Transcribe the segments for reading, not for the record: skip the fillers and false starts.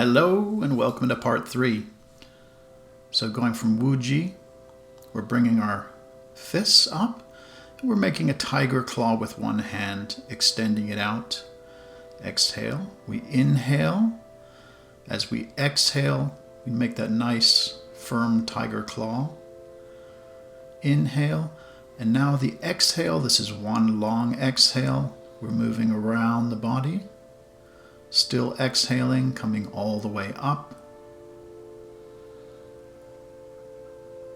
Hello and welcome to part 3. So going from Wuji, we're bringing our fists up. And we're making a tiger claw with one hand, extending it out. Exhale. We inhale. As we exhale, we make that nice firm tiger claw. Inhale. And now the exhale, this is one long exhale. We're moving around the body. Still exhaling, coming all the way up.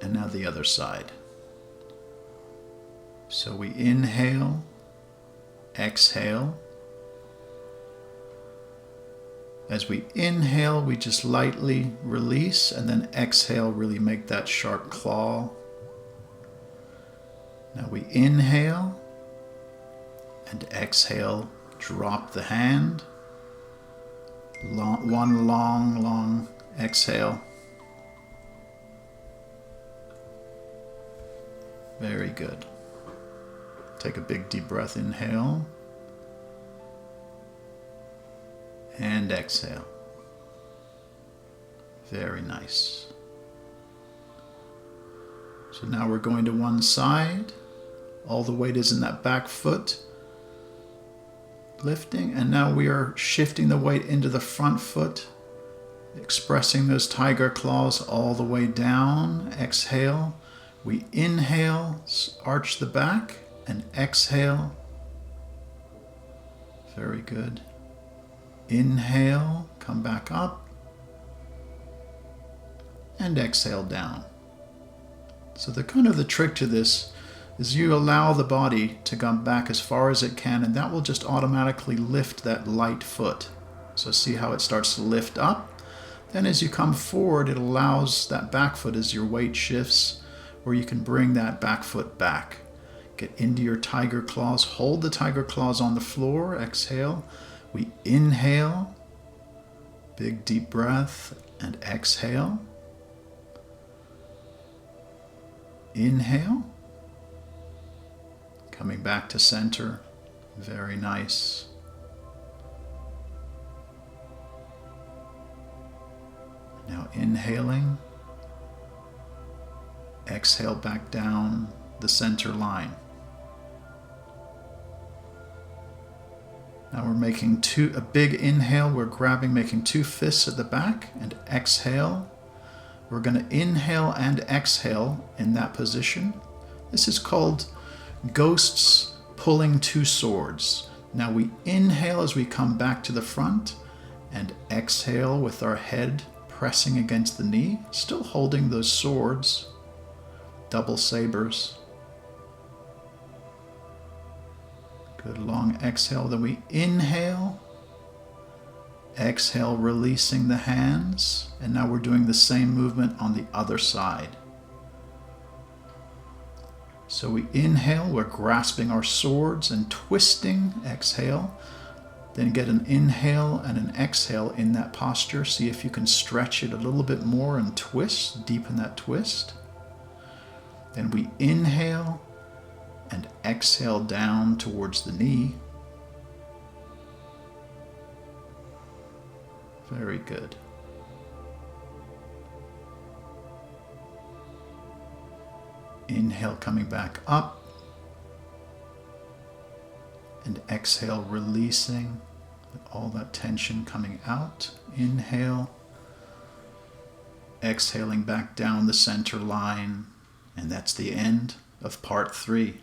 And now the other side. So we inhale, exhale. As we inhale, we just lightly release, and then exhale, really make that sharp claw. Now we inhale and exhale, drop the hand. One long exhale. Very good. Take a big deep breath, inhale. And exhale. Very nice. So now we're going to one side. All the weight is in that back foot. Lifting, and now we are shifting the weight into the front foot, expressing those tiger claws all the way down. Exhale. We inhale, arch the back, and exhale. Very good. Inhale, come back up, and exhale down. So the trick to this is you allow the body to come back as far as it can, and that will just automatically lift that light foot. So see how it starts to lift up. Then as you come forward, it allows that back foot as your weight shifts, where you can bring that back foot back. Get into your tiger claws. Hold the tiger claws on the floor. Exhale. We inhale. Big deep breath. And exhale. Inhale. Coming back to center. Very nice. Now inhaling. Exhale back down the center line. Now we're making a big inhale. We're making two fists at the back, and exhale. We're going to inhale and exhale in that position. This is called ghosts pulling two swords. Now we inhale as we come back to the front, and exhale with our head pressing against the knee, still holding those swords, double sabers. Good long exhale. Then we inhale, exhale, releasing the hands, and now we're doing the same movement on the other side. So we inhale, we're grasping our swords and twisting, exhale. Then get an inhale and an exhale in that posture. See if you can stretch it a little bit more and twist, deepen that twist. Then we inhale and exhale down towards the knee. Very good. Inhale, coming back up, and exhale, releasing all that tension coming out. Inhale, exhaling back down the center line, and that's the end of part 3.